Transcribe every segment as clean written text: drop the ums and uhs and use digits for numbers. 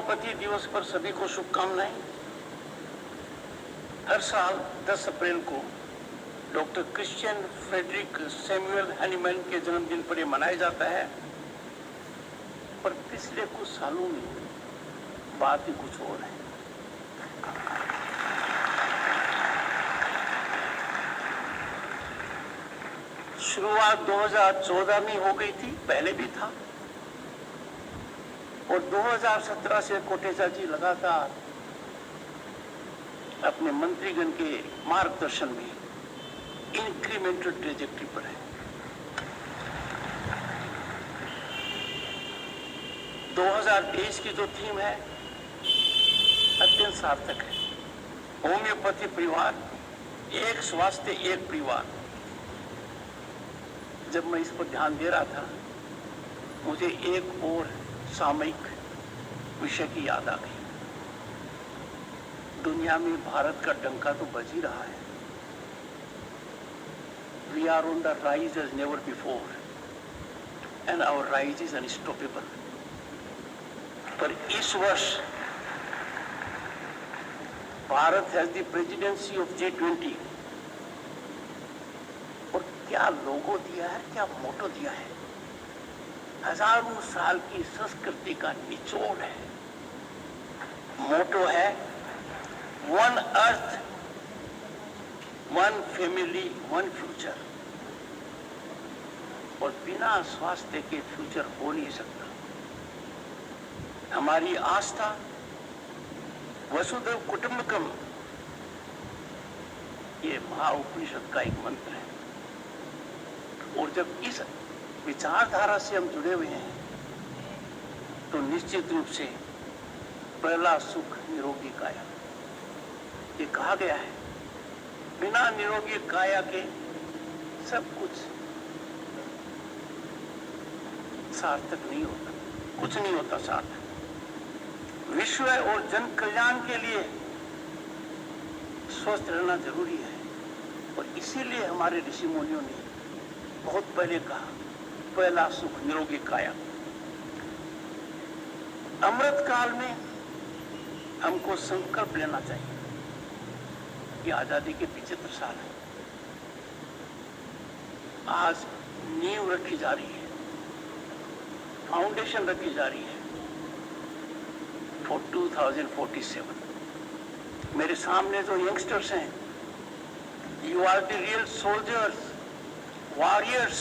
Homeopathy दिवस पर सभी को शुभकामनाएं। हर साल 10 अप्रैल को doctor Christian Friedrich Samuel Hahnemann के जन्मदिन पर यह मनाया जाता है, पर पिछले कुछ सालों में बात ही कुछ और है। शुरुआत 2014 में हो गई थी, पहले भी था, और 2017 से कोटेचा जी लगातार अपने मंत्रीगण के मार्गदर्शन में इंक्रीमेंटल ट्रेजेक्टरी पर है। 2023 की जो थीम है अत्यंत सार्थक है। होम्योपैथी परिवार, एक स्वास्थ्य एक परिवार। जब मैं इस पर ध्यान दे रहा था, मुझे एक और सामयिक विषय की याद आ गई। दुनिया में भारत का डंका तो बज ही रहा है। We are on the rise as never before, and our rise is unstoppable. पर इस वर्ष Bharat has the presidency of G20, और क्या लोगो दिया है, क्या मोटो दिया है। हजारों साल की संस्कृति का निचोड़ है। मोटो है one earth, one family, one future. और बिना स्वास्थ्य के फ्यूचर हो नहीं सकता। हमारी आस्था वसुधैव कुटुंबकम, ये महाउपनिषद का एक मंत्र है। और जब इस विचारधारा से हम जुड़े हुए हैं, तो निश्चित रूप से पहला सुख निरोगी काया। ये कहा गया है, बिना निरोगी काया के सब कुछ सार्थक नहीं होता, कुछ नहीं होता सार्थक। विश्व और जन कल्याण के लिए स्वस्थ रहना जरूरी है, और इसीलिए हमारे ऋषि मुनियों ने बहुत पहले कहा, पहला सुख निरोगी काया। अमृत काल में हमको संकल्प लेना चाहिए कि आजादी के 75 साल है। आज नींव रखी जा रही है, फाउंडेशन रखी जा रही है फॉर 2047। मेरे सामने जो यंगस्टर्स हैं, you are the real soldiers, warriors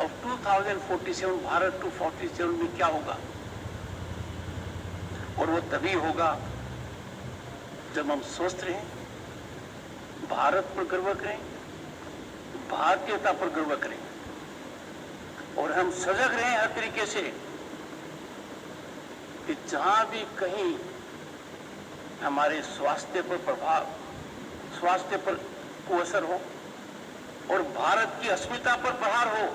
of 2047। Bharat 247 में क्या होगा, और वो तभी होगा जब हम स्वस्थ रहें, भारत पर गर्व करें, भारतीयता पर गर्व करें, और हम सजग रहें हर तरीके से कि जहां भी कहीं हमारे स्वास्थ्य पर प्रभाव, स्वास्थ्य पर कुअसर हो और भारत की अस्मिता पर प्रहार हो,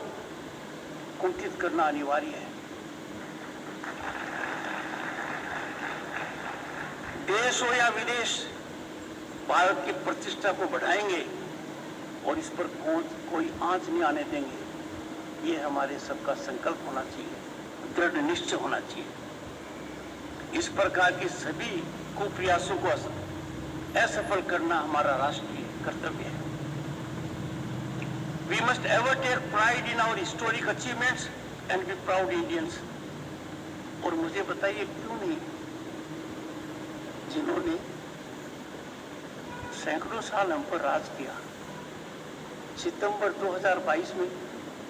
कुंठित करना अनिवार्य है। देश हो या विदेश, भारत की प्रतिष्ठा को बढ़ाएंगे और इस पर कोई आंच नहीं आने देंगे। ये हमारे सबका संकल्प होना चाहिए, दृढ़ निश्चय होना चाहिए। इस प्रकार के सभी कुप्रयासों को असफल करना हमारा राष्ट्रीय कर्तव्य है। We must ever take pride in our historic achievements and be proud Indians. और मुझे बताइए क्यों नहीं, जिन्होंने सैकड़ों साल हम पर राज किया, सितंबर 2022 में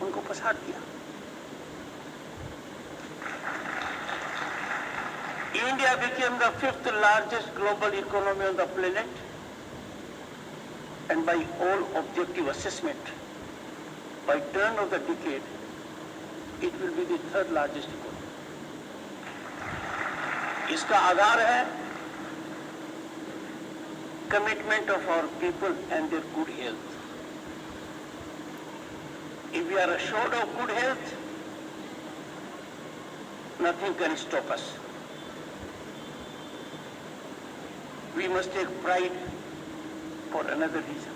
उनको पछाड़ दिया। India became the 5th largest global economy on the planet, and by all objective assessment, by turn of the decade, it will be the 3rd largest economy. इसका आधार है commitment of our people and their good health. If we are assured of good health, nothing can stop us. We must take pride for another reason.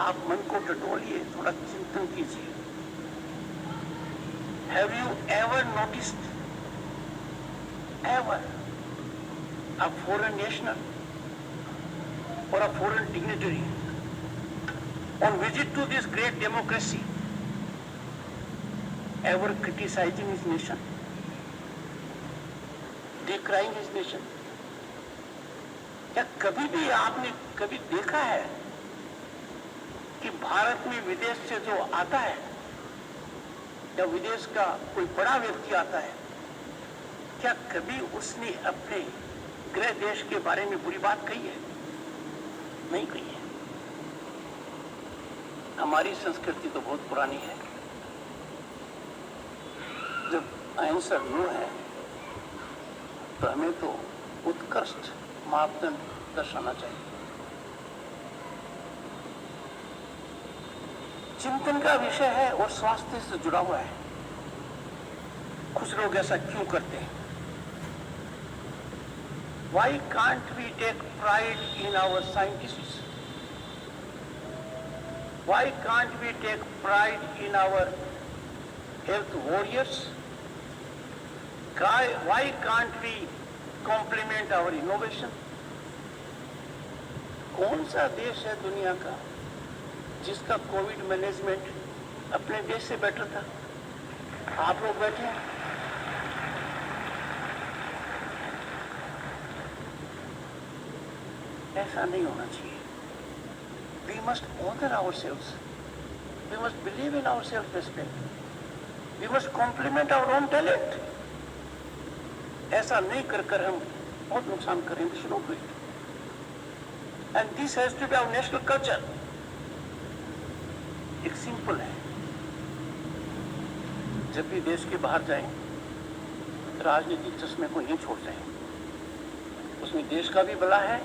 आप मन को टटोलिए, थोड़ा चिंतन कीजिए। Have you ever noticed ever a foreign national or a foreign dignitary on visit to this great democracy ever criticizing his nation, decrying his nation? क्या कभी भी आपने कभी देखा है कि भारत में विदेश से जो आता है या विदेश का कोई बड़ा व्यक्ति आता है, क्या कभी उसने अपने गृह देश के बारे में बुरी बात कही है? नहीं कही है। हमारी संस्कृति तो बहुत पुरानी है। जब आंसर नो है तो हमें तो उत्कृष्ट मापदंड दर्शाना चाहिए। चिंतन का विषय है और स्वास्थ्य से जुड़ा हुआ है। कुछ लोग ऐसा क्यों करते हैं? Why can't we take pride in our scientists? Why can't we take pride in our health warriors? Why can't we compliment our innovation? कौन सा देश है दुनिया का जिसका कोविड मैनेजमेंट अपने देश से बेटर था? आप लोग बैठे हैं। ऐसा नहीं होना चाहिए। We must honor ourselves. We must believe in our self-respect. We must compliment our own talent. ऐसा नहीं कर हम बहुत नुकसान करेंगे। We should not do it. And this has to be our national culture. एक सिंपल है, जब भी देश के बाहर जाएं, राजनीतिक चश्मे को नहीं छोड़ जाएं। उसमें देश का भी भला है,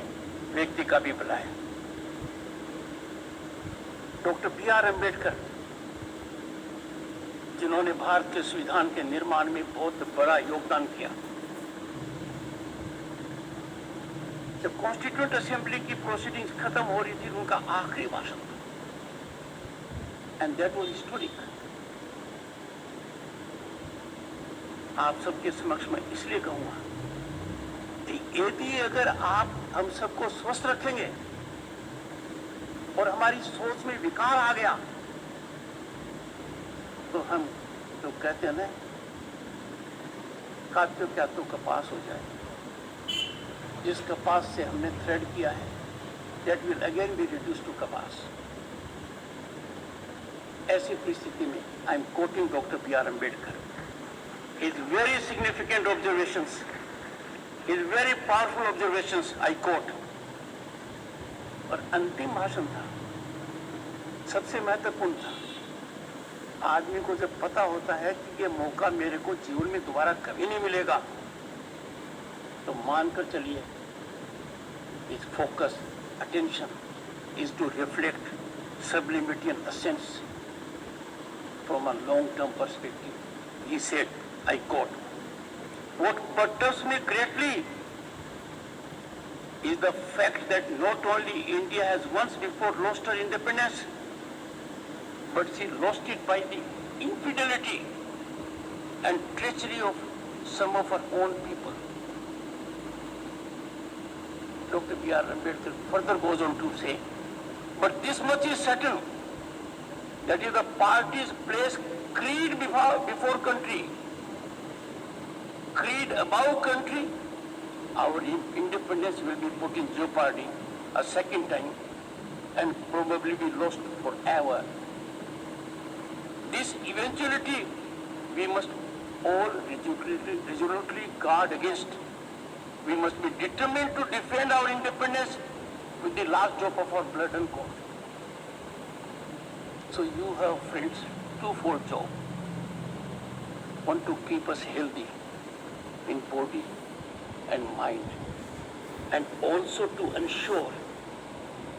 व्यक्ति का भी भला है। Doctor B.R. अम्बेडकर, जिन्होंने भारत के संविधान के निर्माण में बहुत बड़ा योगदान किया, जब कॉन्स्टिट्यूएंट असेंबली की प्रोसीडिंग्स खत्म हो रही थी, उनका आखिरी भाषण था, एंड दैट वाज हिस्टोरिक। आप सबके समक्ष में इसलिए कहूंगा कि यदि अगर आप हम सबको स्वस्थ रखेंगे और हमारी सोच में विकार आ गया, तो हम तो कहते हैं ना, काट्यो क्या तो कपास हो जाए। जिस कपास से हमने थ्रेड किया है, that will again be reduced to कपास। ऐसी परिस्थिति में I am quoting Dr. B.R. Ambedkar. His very significant observations, his very powerful observations, I quote. और अंतिम भाषण था, सबसे महत्वपूर्ण था। आदमी को जब पता होता है कि ये मौका मेरे को जीवन में दोबारा कभी नहीं मिलेगा, तो मानकर चलिए, his focus, attention is to reflect sublimity and essence from a long-term perspective. He said, I quote, "What perturbs me greatly is the fact that not only India has once before lost her independence, but she lost it by the infidelity and treachery of some of her own people." Dr. B.R. Ambedkar further goes on to say, but this much is certain, that if the parties place creed before country, creed above country, our independence will be put in jeopardy a second time and probably be lost forever. This eventuality we must all resolutely guard against. We must be determined to defend our independence with the last drop of our blood and gore. So you have, friends, twofold job. One, to keep us healthy in body and mind, and also to ensure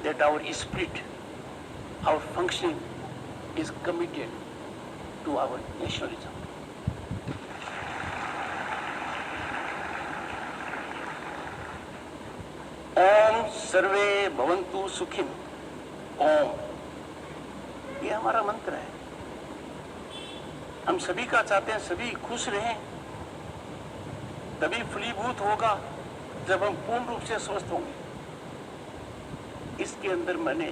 that our spirit, our functioning is committed to our nationalism. ओम सर्वे भवन्तु सुखिन। ओम, ये हमारा मंत्र है। हम सभी का चाहते हैं सभी खुश रहें, तभी फलीभूत होगा जब हम पूर्ण रूप से स्वस्थ होंगे। इसके अंदर मैंने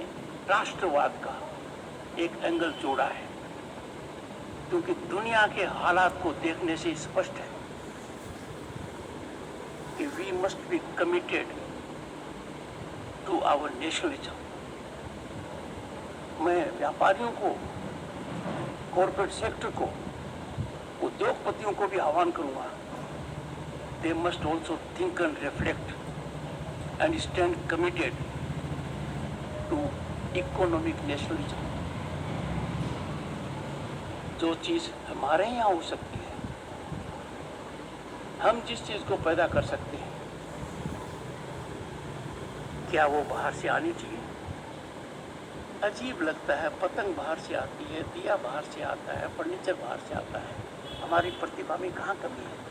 राष्ट्रवाद का एक एंगल जोड़ा है, क्योंकि दुनिया के हालात को देखने से स्पष्ट है कि we must be committed to our nationalism. मैं व्यापारियों को, कॉर्पोरेट सेक्टर को, उद्योगपतियों को भी आह्वान करूंगा, they must also think and reflect and stand committed to economic nationalism. जो चीज हमारे यहाँ हो सकती है, हम जिस चीज को पैदा कर सकते हैं, क्या वो बाहर से आनी चाहिए? अजीब लगता है, पतंग बाहर से आती है, दिया बाहर से आता है, फर्नीचर बाहर से आता है, हमारी प्रतिभा में कहाँ कमी है?